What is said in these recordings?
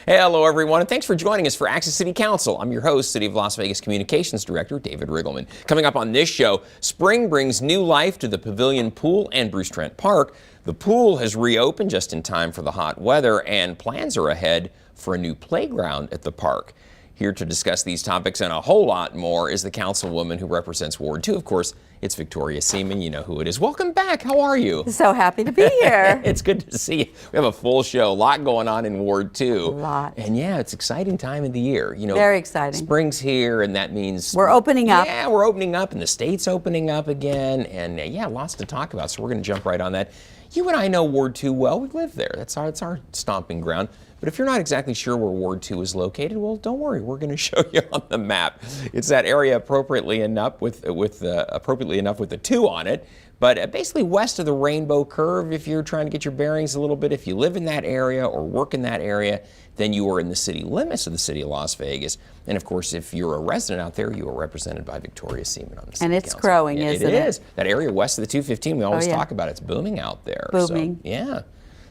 Hey, hello everyone, and thanks for joining us for Access City Council. I'm your host, City of Las Vegas Communications Director, David Riggleman. Coming up on this show, spring brings new life to the Pavilion Pool and Bruce Trent Park. The pool has reopened just in time for the hot weather, and plans are ahead for a new playground at the park. Here to discuss these topics and a whole lot more is the councilwoman who represents Ward 2. Of course, it's Victoria Seaman. You know who it is. Welcome back. How are you? So happy to be here. It's good to see you. We have a full show. A lot going on in Ward 2. A lot. And yeah, it's an exciting time of the year. You know, very exciting. Spring's here, and that means we're opening up. Yeah, we're opening up, and the state's opening up again. And yeah, lots to talk about. So we're going to jump right on that. You and I know Ward 2 well. We live there. It's our stomping ground. But if you're not exactly sure where Ward 2 is located, well, don't worry. We're going to show you on the map. It's that area appropriately enough with the 2 on it. But basically west of the Rainbow Curve, if you're trying to get your bearings a little bit. If you live in that area or work in that area, then you are in the city limits of the city of Las Vegas. And of course, if you're a resident out there, you are represented by Victoria Seaman on the city And it's council. growing, isn't it? It is. That area west of the 215, we always yeah. talk about. It's booming out there. Booming. So, yeah.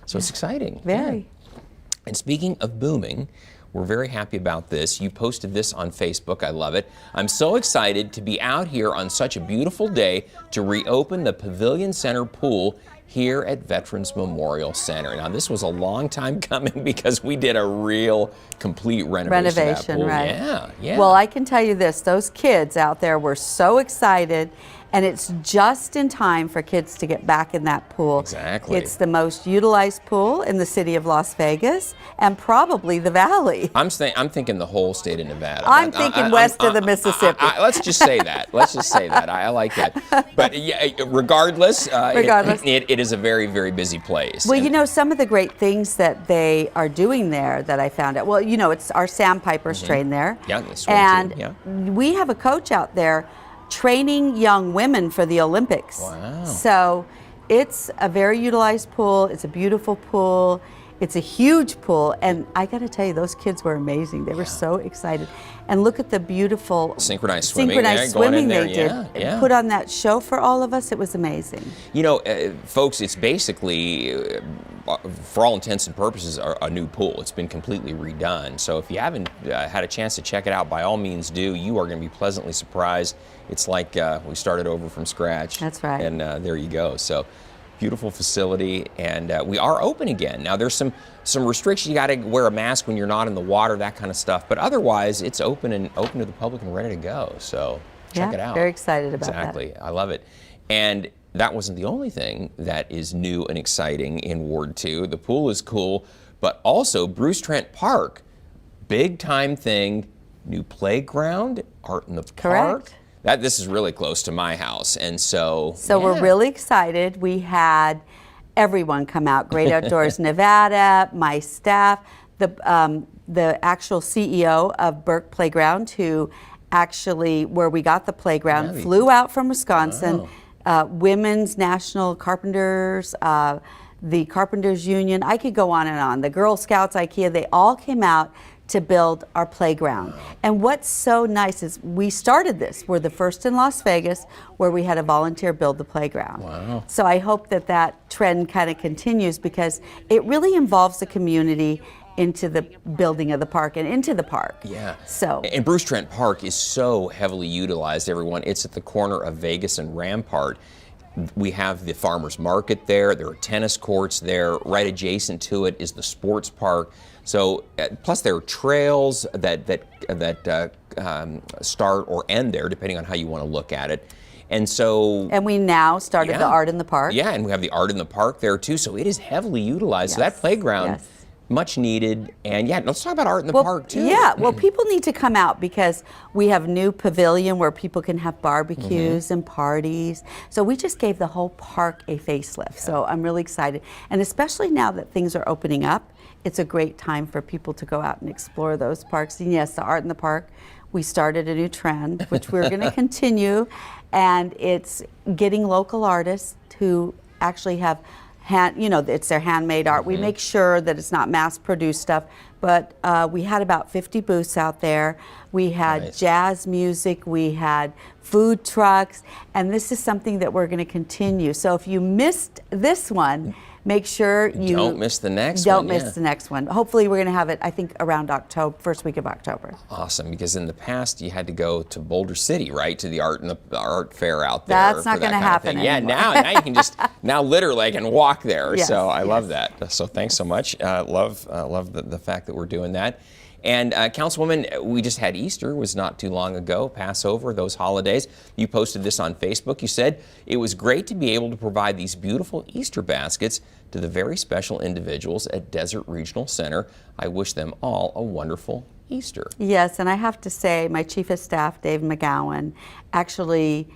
So it's exciting. Very. Yeah. And speaking of booming, we're very happy about this. You posted this on Facebook. I love it. I'm so excited to be out here on such a beautiful day to reopen the Pavilion Center pool here at Veterans Memorial Center. Now, this was a long time coming because we did a real complete renovation of that pool. Right? Yeah. Well, I can tell you this: those kids out there were so excited. And it's just in time for kids to get back in that pool. Exactly. It's the most utilized pool in the city of Las Vegas and probably the Valley. I'm thinking the whole state of Nevada. I'm thinking west of the Mississippi. Let's just say that. Let's just say that. I like that. But yeah, regardless, it is a very, very busy place. Well, you know, some of the great things that they are doing there that I found out. Well, you know, it's our sandpipers train there. Yeah, the swim and team, yeah. We have a coach out there training young women for the Olympics. Wow. So it's a very utilized pool. It's a beautiful pool. It's a huge pool. And I got to tell you, those kids were amazing. They were so excited. And look at the beautiful synchronized swimming they did. Yeah. Put on that show for all of us. It was amazing. You know, folks, it's basically, for all intents and purposes, a new pool. It's been completely redone. So if you haven't had a chance to check it out, by all means do. You are going to be pleasantly surprised. It's like we started over from scratch. That's right. And there you go. So beautiful facility, and we are open again. Now there's some restrictions. You got to wear a mask when you're not in the water, that kind of stuff. But otherwise, it's open to the public and ready to go. So check it out. Very excited about that. Exactly. I love it. And that wasn't the only thing that is new and exciting in Ward 2. The pool is cool, but also Bruce Trent Park, big time thing, new playground, art in the park. Correct. This is really close to my house, and so we're really excited. We had everyone come out, Great Outdoors Nevada, my staff, the actual CEO of Burke Playground, who actually, where we got the playground, flew out from Wisconsin. Women's National Carpenters, the Carpenters Union, I could go on and on. The Girl Scouts, IKEA, they all came out to build our playground. And what's so nice is we started this. We're the first in Las Vegas where we had a volunteer build the playground. Wow. So I hope that trend kind of continues because it really involves the community into the building of the park and into the park. Yeah. So. And Bruce Trent Park is so heavily utilized, everyone. It's at the corner of Vegas and Rampart. We have the farmers market there. There are tennis courts there. Right adjacent to it is the sports park. So, plus there are trails that start or end there, depending on how you want to look at it. And so. And we now started the art in the park. Yeah, and we have the art in the park there too. So it is heavily utilized. So that playground. Much needed, and yeah, let's talk about art in the park too. Yeah, well, people need to come out because we have new pavilion where people can have barbecues and parties. So we just gave the whole park a facelift. So I'm really excited, and especially now that things are opening up, it's a great time for people to go out and explore those parks. And yes, the art in the park, we started a new trend, which we're going to continue, and it's getting local artists who actually have it's their handmade art. We make sure that it's not mass-produced stuff, but we had about 50 booths out there. We had jazz music, we had food trucks, and this is something that we're going to continue. So if you missed this one, make sure you don't miss the next don't one. miss the next one. Hopefully we're going to have it, I think, around October, first week of October. Awesome, because in the past you had to go to Boulder City, right, to the art fair out there. That's not for that going to kind of happen thing. Yeah, anymore. now you can just literally I can walk there. Yes, so I love yes. that. So thanks so much. Love the fact that we're doing that. And Councilwoman, we just had Easter, was not too long ago, Passover, those holidays. You posted this on Facebook. You said it was great to be able to provide these beautiful Easter baskets to the very special individuals at Desert Regional Center. I wish them all a wonderful Easter. Yes, and I have to say, my Chief of Staff, Dave McGowan, actually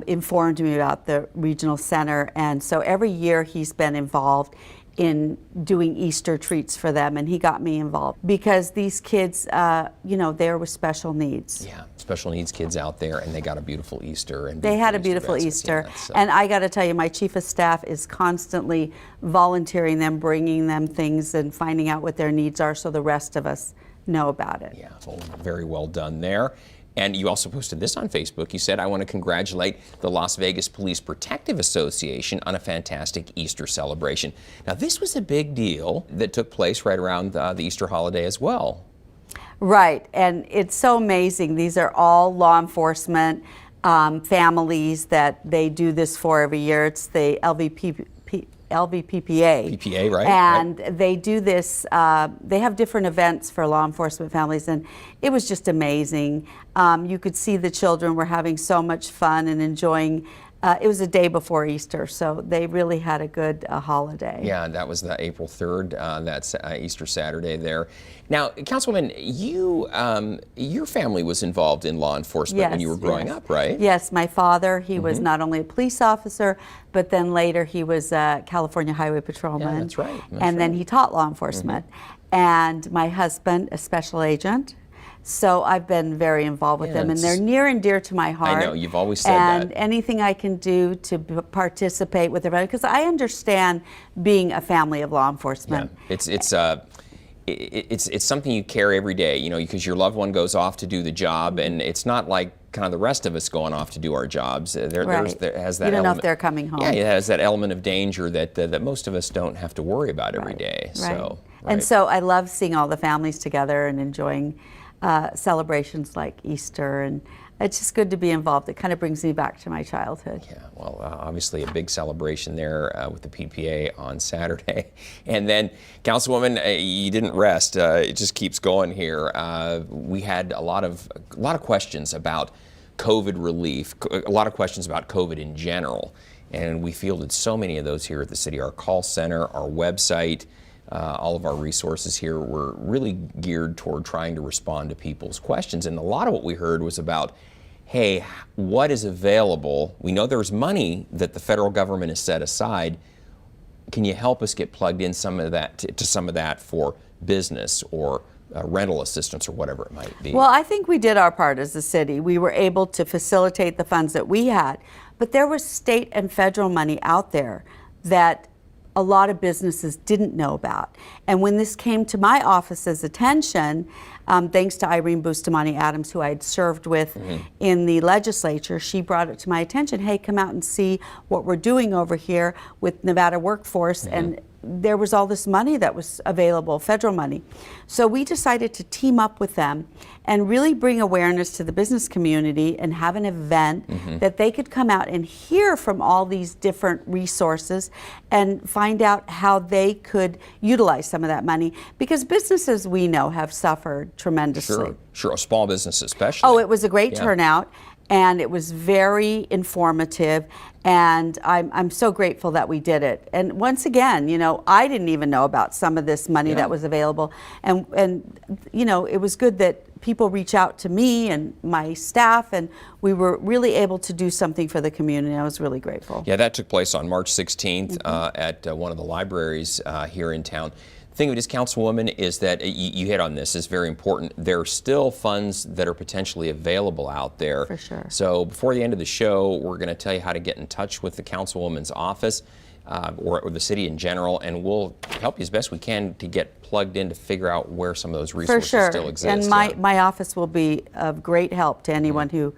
informed me about the Regional Center, and so every year he's been involved in doing Easter treats for them, and he got me involved because these kids, they're with special needs. Yeah, special needs kids out there, and they got a beautiful Easter. And they had a beautiful baskets. Easter, Yeah, and I got to tell you, my Chief of Staff is constantly volunteering them, bringing them things, and finding out what their needs are, so the rest of us know about it. Yeah, well, very well done there. And you also posted this on Facebook. You said, I want to congratulate the Las Vegas Police Protective Association on a fantastic Easter celebration. Now, this was a big deal that took place right around the Easter holiday as well. Right, and it's so amazing. These are all law enforcement families that they do this for every year. It's the LVPPA. PPA, right? And right. they do this, they have different events for law enforcement families, and it was just amazing. You could see the children were having so much fun and enjoying. It was a day before Easter, so they really had a good holiday. Yeah, that was the April 3rd, that's Easter Saturday there. Now, Councilwoman, your family was involved in law enforcement when you were growing up, right? Yes, my father, he was not only a police officer, but then later he was a California Highway Patrolman. Yeah, that's right. Then he taught law enforcement. And my husband, a special agent. So I've been very involved with them, and they're near and dear to my heart. I know, you've always said that. And anything I can do to participate with them, because I understand being a family of law enforcement. Yeah. It's something you carry every day, because your loved one goes off to do the job, and it's not like kind of the rest of us going off to do our jobs. There has that you don't know element, if they're coming home. Yeah, it has that element of danger that most of us don't have to worry about every day. Right. And so I love seeing all the families together and enjoying celebrations like Easter, and it's just good to be involved. It kind of brings me back to my childhood. Yeah, well, obviously a big celebration there with the PPA on Saturday. And then, Councilwoman, you didn't rest. It just keeps going here. We had a lot of questions about COVID relief, a lot of questions about COVID in general, and we fielded so many of those here at the city. Our call center, our website, all of our resources here were really geared toward trying to respond to people's questions. And a lot of what we heard was about, hey, what is available? We know there's money that the federal government has set aside. Can you help us get plugged in some of that to some of that for business or rental assistance or whatever it might be? Well, I think we did our part as a city. We were able to facilitate the funds that we had, but there was state and federal money out there that a lot of businesses didn't know about. And when this came to my office's attention, thanks to Irene Bustamante Adams, who I had served with in the legislature, she brought it to my attention. Hey, come out and see what we're doing over here with Nevada Workforce. And there was all this money that was available, federal money. So we decided to team up with them and really bring awareness to the business community and have an event that they could come out and hear from all these different resources and find out how they could utilize some of that money, because businesses, we know, have suffered tremendously. Sure, small business especially. Oh, it was a great turnout, and it was very informative, and I'm so grateful that we did it. And once again, I didn't even know about some of this money that was available, and it was good that people reach out to me and my staff, and we were really able to do something for the community. I was really grateful. Yeah, that took place on March 16th at one of the libraries here in town. The thing of it is, Councilwoman, is that you hit on this, is very important. There are still funds that are potentially available out there. For sure. So before the end of the show, we're going to tell you how to get in touch with the Councilwoman's office or the city in general, and we'll help you as best we can to get plugged in to figure out where some of those resources still exist. And my office will be of great help to anyone who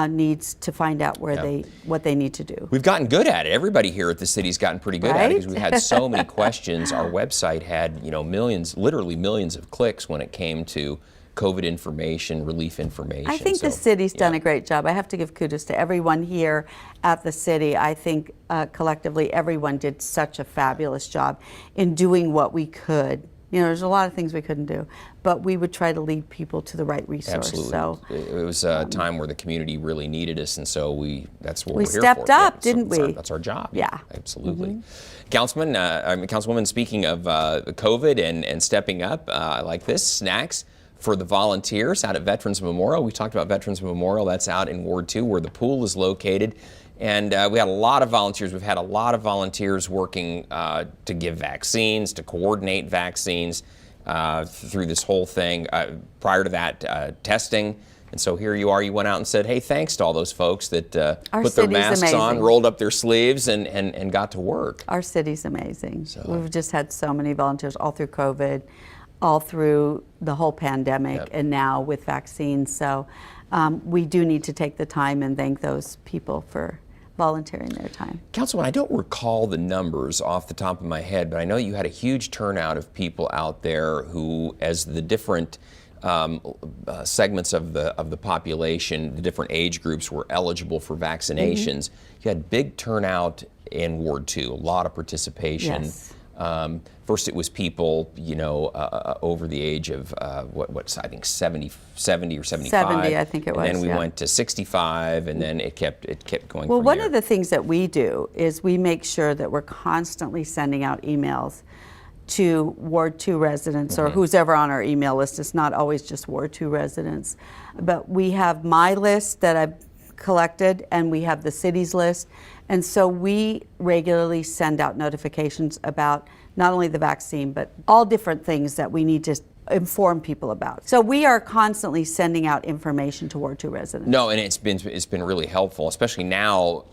needs to find out where what they need to do. We've gotten good at it. Everybody here at the city's gotten pretty good at it because we had so many questions. Our website had, millions, literally millions of clicks when it came to COVID information, relief information. I think the city's done a great job. I have to give kudos to everyone here at the city. I think collectively everyone did such a fabulous job in doing what we could. There's a lot of things we couldn't do, but we would try to lead people to the right resource. Absolutely. So it was a time where the community really needed us, and so that's what we're here for. We stepped up, didn't we? That's our job. Yeah. Absolutely. Councilwoman, speaking of COVID and stepping up, I like this, snacks for the volunteers out at Veterans Memorial. We talked about Veterans Memorial. That's out in Ward 2 where the pool is located. And we had a lot of volunteers. We've had a lot of volunteers working to give vaccines, to coordinate vaccines through this whole thing. Prior to that, testing. And so here you are. You went out and said, hey, thanks to all those folks that put their masks on, rolled up their sleeves, and got to work. Our city's amazing. So we've just had so many volunteers all through COVID, all through the whole pandemic, and now with vaccines. So we do need to take the time and thank those people for volunteering their time. Councilman, I don't recall the numbers off the top of my head, but I know you had a huge turnout of people out there who, as the different segments of the population, the different age groups were eligible for vaccinations. You had big turnout in Ward 2, a lot of participation. Yes. First, it was people, over the age of I think 70 or 75. 70, I think it was. And then we went to 65, and then it kept going. Well, from one there. of the things that we do is we make sure that we're constantly sending out emails to Ward 2 residents or who's ever on our email list. It's not always just Ward 2 residents, but we have my list that I've collected, and we have the city's list. And so we regularly send out notifications about not only the vaccine, but all different things that we need to inform people about. So we are constantly sending out information to Ward 2 residents. No, and it's been really helpful, especially now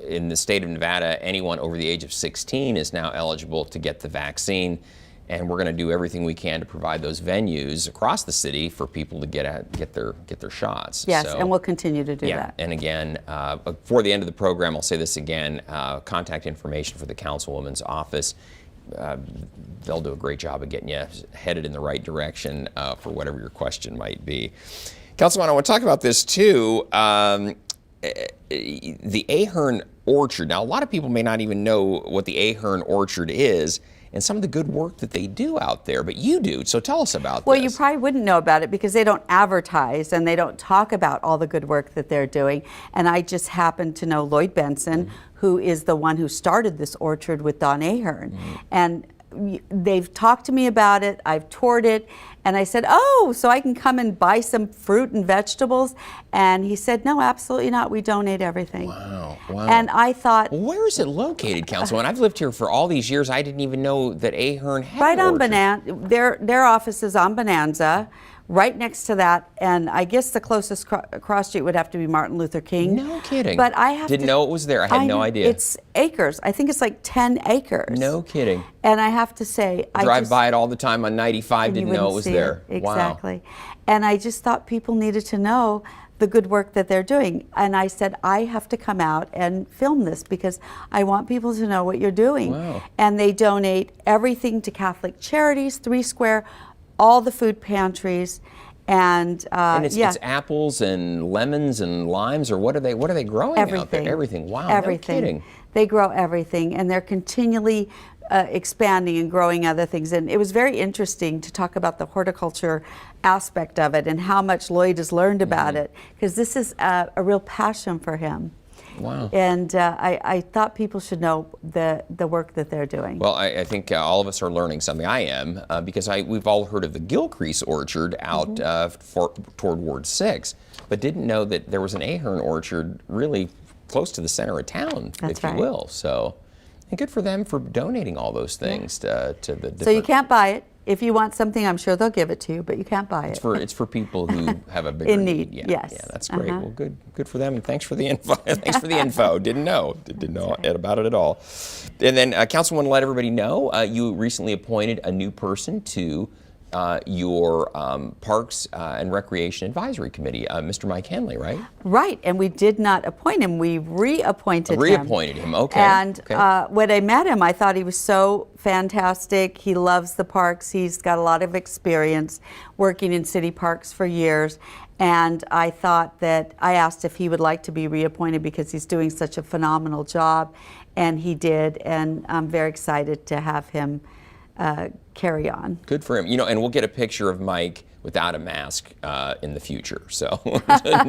in the state of Nevada. Anyone over the age of 16 is now eligible to get the vaccine. And we're going to do everything we can to provide those venues across the city for people to get their shots. Yes, and we'll continue to do that. And again, before the end of the program, I'll say this again, contact information for the Councilwoman's office. They'll do a great job of getting you headed in the right direction for whatever your question might be. Councilwoman, I want to talk about this too. The Ahern Orchard. Now, a lot of people may not even know what the Ahern Orchard is and some of the good work that they do out there, but you do, so tell us about Well, this. you probably wouldn't know about it because they don't advertise and they don't talk about all the good work that they're doing. And I just happen to know Lloyd Benson, who is the one who started this orchard with Don Ahern. And they've talked to me about it, I've toured it, and I said, oh, so I can come and buy some fruit and vegetables? And he said, no, absolutely not. We donate everything. Wow. And I thought, well, where is it located, Councilwoman? I've lived here for all these years. I didn't even know that Ahern had right an on orchard. Bonanza. Their office is on Bonanza, right next to that, and I guess the closest cross street would have to be Martin Luther King. No kidding. But I didn't know it was there. I had no idea. It's acres. I think it's like 10 acres. No kidding. And I have to say, I drive by it all the time on 95. Didn't know it was there. Exactly. Wow. And I just thought people needed to know the good work that they're doing. And I said, I have to come out and film this because I want people to know what you're doing. Wow. And they donate everything to Catholic Charities, 3 Square, all the food pantries. And it's apples and lemons and limes, or what are they growing out there? Everything. Wow. Everything. No kidding. They grow everything, and they're continually expanding and growing other things. And it was very interesting to talk about the horticulture aspect of it and how much Lloyd has learned about it, because this is a real passion for him. Wow. And I thought people should know the work that they're doing. Well, I think all of us are learning something. I am, because we've all heard of the Gill Crease orchard out toward Ward 6, but didn't know that there was an Ahern orchard really close to the center of town, if you will. So, and good for them for donating all those things to the different... So you can't buy it. If you want something, I'm sure they'll give it to you, but you can't buy it. It's for people who have a bigger in need. Yeah, yes. Yeah, that's great. Well, good for them, and thanks for the info. Thanks for the info. Didn't know about it at all. And then, Councilwoman, let everybody know you recently appointed a new person to your Parks and Recreation Advisory Committee, Mr. Mike Henley, right? Right, and we did not appoint him. We reappointed him. Reappointed him, okay. And okay. when I met him, I thought he was so fantastic. He loves the parks. He's got a lot of experience working in city parks for years. And I thought that I asked if he would like to be reappointed because he's doing such a phenomenal job. And he did, and I'm very excited to have him carry on. Good for him. You know, and we'll get a picture of Mike without a mask in the future. So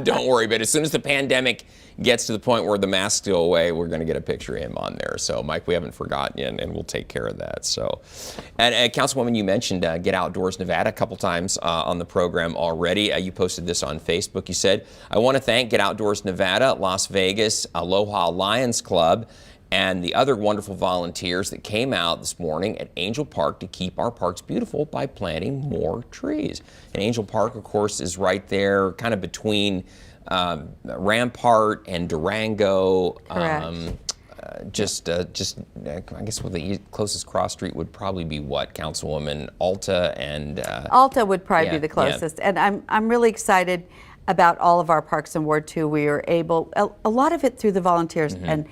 don't worry. But as soon as the pandemic gets to the point where the masks go away, we're going to get a picture of him on there. So Mike, we haven't forgotten you, and we'll take care of that. So, and Councilwoman, you mentioned Get Outdoors Nevada a couple times on the program already. You posted this on Facebook. You said, I want to thank Get Outdoors Nevada, Las Vegas, Aloha Lions Club, and the other wonderful volunteers that came out this morning at Angel Park to keep our parks beautiful by planting more trees. And Angel Park, of course, is right there, kind of between Rampart and Durango. Correct. I guess the closest cross street would probably be what, Councilwoman? Alta and... Alta would probably be the closest. Yeah. And I'm really excited about all of our parks in Ward 2. We were able, a lot of it through the volunteers, and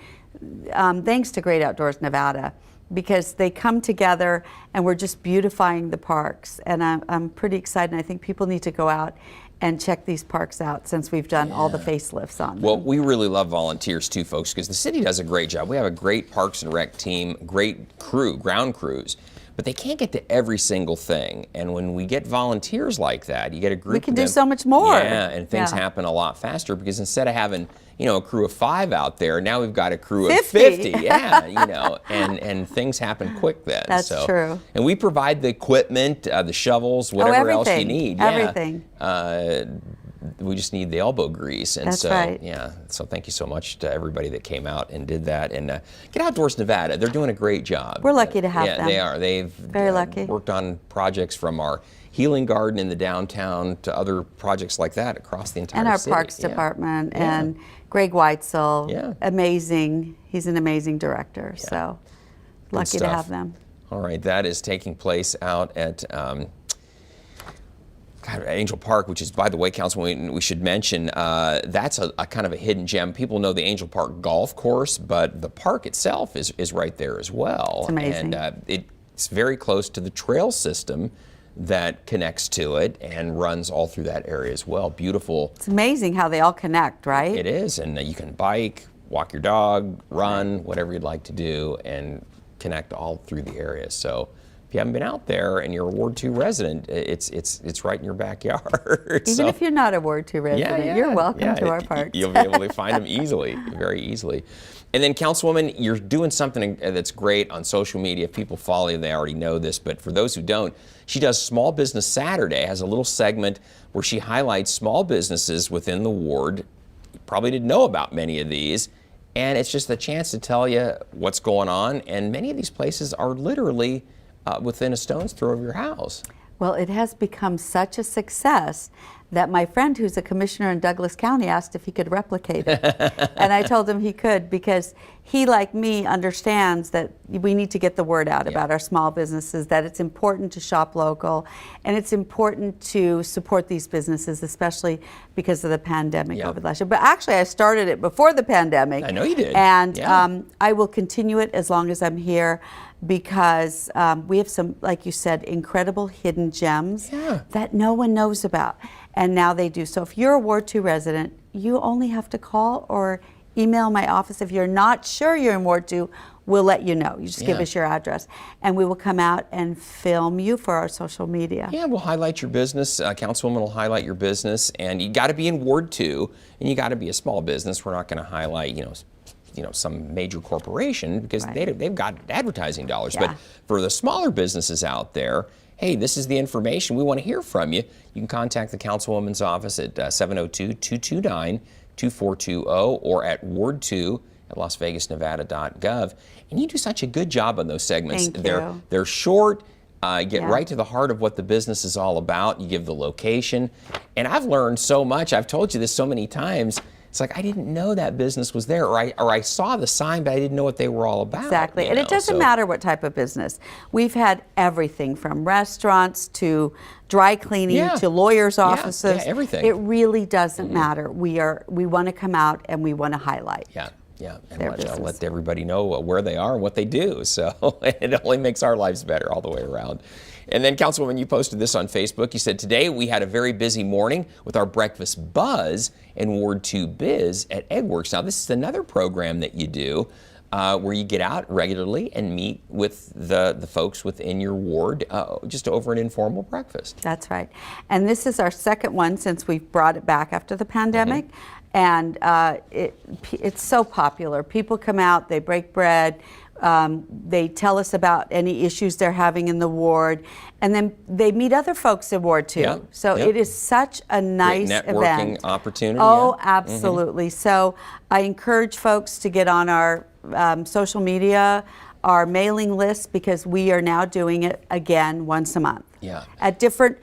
thanks to Great Outdoors Nevada, because they come together and we're just beautifying the parks. And I'm pretty excited. And I think people need to go out and check these parks out since we've done all the facelifts on them. Well, we really love volunteers too, folks, because the city does a great job. We have a great Parks and Rec team, great crew, ground crews, but they can't get to every single thing. And when we get volunteers like that, you get a group We can of them, do so much more. Yeah, and things happen a lot faster because instead of having, you know, a crew of 5 out there, now we've got a crew of 50. Yeah, you know, and things happen quick then. That's true. And we provide the equipment, the shovels, whatever else you need. Everything. We just need the elbow grease. And That's so, right. yeah, so thank you so much to everybody that came out and did that. And Get Outdoors Nevada, they're doing a great job. We're lucky to have them. Yeah, they are. They've very lucky. Worked on projects from our healing garden in the downtown to other projects like that across the entire city. And our city. Parks Department and Greg Weitzel, amazing. He's an amazing director, so lucky to have them. All right, that is taking place out at Angel Park, which is, by the way, Councilwoman, we should mention, that's a kind of a hidden gem. People know the Angel Park golf course, but the park itself is right there as well. It's amazing. And it's very close to the trail system that connects to it and runs all through that area as well. Beautiful. It's amazing how they all connect, right? It is, and you can bike, walk your dog, run, whatever you'd like to do, and connect all through the area. So if you haven't been out there and you're a Ward 2 resident, it's right in your backyard. Even if you're not a Ward 2 resident, you're welcome to our parks. You'll be able to find them easily, very easily. And then, Councilwoman, you're doing something that's great on social media. If people follow you, they already know this, but for those who don't, she does Small Business Saturday, has a little segment where she highlights small businesses within the ward. You probably didn't know about many of these, and it's just a chance to tell you what's going on, and many of these places are literally within a stone's throw of your house. Well, it has become such a success that my friend who's a commissioner in Douglas County asked if he could replicate it. And I told him he could, because he, like me, understands that we need to get the word out about our small businesses, that it's important to shop local, and it's important to support these businesses, especially because of the pandemic over the last year. But actually, I started it before the pandemic. I know you did. And I will continue it as long as I'm here, because we have some, like you said, incredible hidden gems that no one knows about. And now they do. So if you're a Ward 2 resident, you only have to call or email my office. If you're not sure you're in Ward 2, we'll let you know. You just give us your address, and we will come out and film you for our social media. Yeah, we'll highlight your business. Councilwoman will highlight your business, and you got to be in Ward 2, and you got to be a small business. We're not going to highlight, you know, some major corporation, because they've got advertising dollars. But for the smaller businesses out there, hey, this is the information. We want to hear from you. You can contact the Councilwoman's office at 702-229-2420 or at Ward2 at LasVegasNevada.gov. And you do such a good job on those segments. Thank you. They're short. Get right to the heart of what the business is all about. You give the location. And I've learned so much. I've told you this so many times. It's like, I didn't know that business was there, or I saw the sign, but I didn't know what they were all about. Exactly. And it doesn't matter what type of business. We've had everything from restaurants to dry cleaning to lawyers' offices. Yeah, everything. It really doesn't matter. We want to come out and we want to highlight. Yeah, and let everybody know where they are and what they do. So it only makes our lives better all the way around. And then, Councilwoman, you posted this on Facebook. You said, today we had a very busy morning with our breakfast buzz and Ward 2 Biz at Eggworks. Now, this is another program that you do where you get out regularly and meet with the folks within your ward just over an informal breakfast. That's right. And this is our second one since we've brought it back after the pandemic. And it's so popular. People come out, they break bread, they tell us about any issues they're having in the ward, and then they meet other folks in Ward 2. So it is such a nice great networking event. Opportunity. Oh, absolutely. So I encourage folks to get on our social media, our mailing list, because we are now doing it again once a month. At different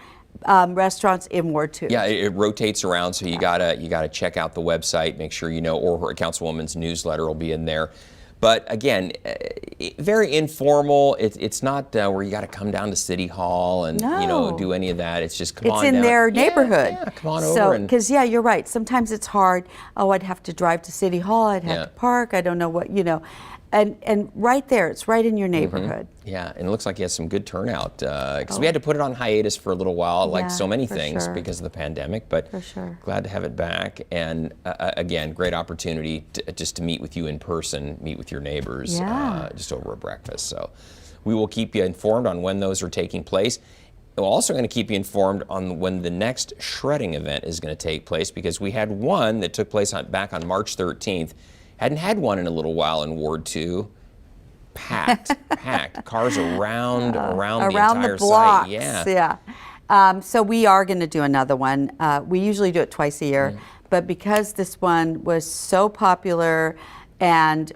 restaurants in Ward 2. Yeah, it rotates around, so you gotta check out the website, make sure you know, or her Councilwoman's newsletter will be in there. But again, very informal. It's not where you got to come down to City Hall and do any of that. It's just come on down. It's in their neighborhood. Yeah, come on over. Because you're right. Sometimes it's hard. Oh, I'd have to drive to City Hall. I'd have to park. I don't know what And right there, it's right in your neighborhood. Yeah, and it looks like you had some good turnout because we had to put it on hiatus for a little while, like so many things because of the pandemic. But glad to have it back. And again, great opportunity just to meet with you in person, meet with your neighbors just over a breakfast. So we will keep you informed on when those are taking place. We're also going to keep you informed on when the next shredding event is going to take place, because we had one that took place back on March 13th. Hadn't had one in a little while in Ward 2. Packed. Cars around the entire blocks, site. So we are going to do another one. We usually do it twice a year, but because this one was so popular and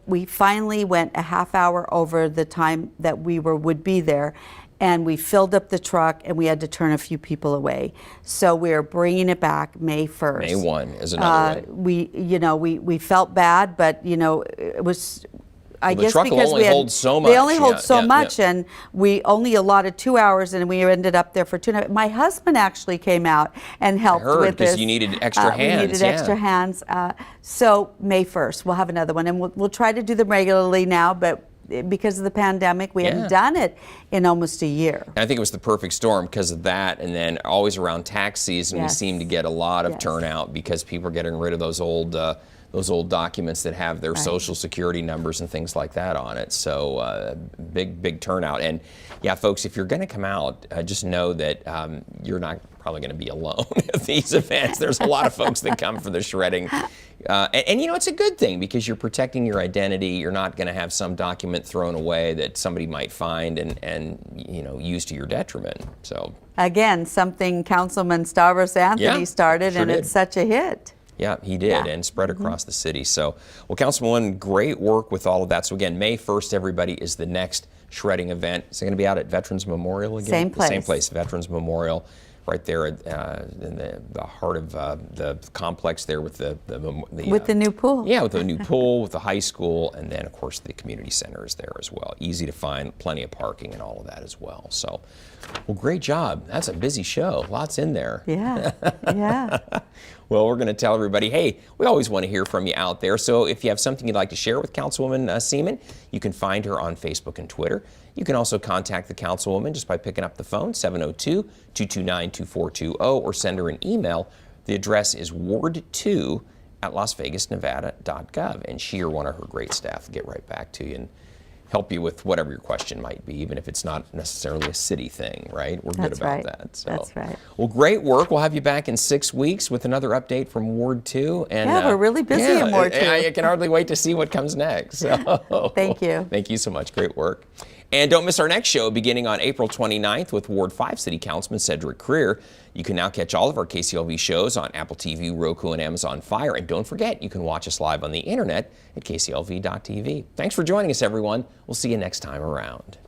we finally went a half hour over the time that we would be there. And we filled up the truck, and we had to turn a few people away. So we're bringing it back May 1st. May 1 is another one. We felt bad, but it was. I guess the truck because will only hold so much. They only hold so much, and we only allotted 2 hours, and we ended up there for 2 nights. My husband actually came out and helped with this. Because you needed extra hands. We needed extra hands. So May 1st, we'll have another one, and we'll try to do them regularly now, but because of the pandemic, we haven't done it in almost a year. And I think it was the perfect storm because of that, and then always around tax season, we seem to get a lot of turnout because people are getting rid of those old documents that have their social security numbers and things like that on it. So big turnout. And yeah, folks, if you're going to come out, just know that you're not probably going to be alone at these events. There's a lot of folks that come for the shredding. And it's a good thing because you're protecting your identity. You're not going to have some document thrown away that somebody might find and use to your detriment. So again, something Councilman Stavros Anthony started, and it's such a hit. Yeah, he did, and spread across the city. So, well, Councilwoman, great work with all of that. So again, May 1st, everybody, is the next shredding event. Is it going to be out at Veterans Memorial again? Same place. Same place, Veterans Memorial, right there in the heart of the complex there with the new pool. Yeah, with the new pool, with the high school, and then, of course, the community center is there as well. Easy to find, plenty of parking and all of that as well. So, well, great job. That's a busy show. Lots in there. Yeah. Well, we're going to tell everybody, hey, we always want to hear from you out there. So if you have something you'd like to share with Councilwoman Seaman, you can find her on Facebook and Twitter. You can also contact the Councilwoman just by picking up the phone, 702-229-2420, or send her an email. The address is ward2@lasvegasnevada.gov, and she or one of her great staff will get right back to you and help you with whatever your question might be, even if it's not necessarily a city thing, right? We're good about that. So. That's right. Well, great work. We'll have you back in 6 weeks with another update from Ward 2. And, we're really busy in Ward 2. I can hardly wait to see what comes next. So, thank you. Thank you so much. Great work. And don't miss our next show beginning on April 29th with Ward 5 City Councilman Cedric Creer. You can now catch all of our KCLV shows on Apple TV, Roku, and Amazon Fire. And don't forget, you can watch us live on the internet at kclv.tv. Thanks for joining us, everyone. We'll see you next time around.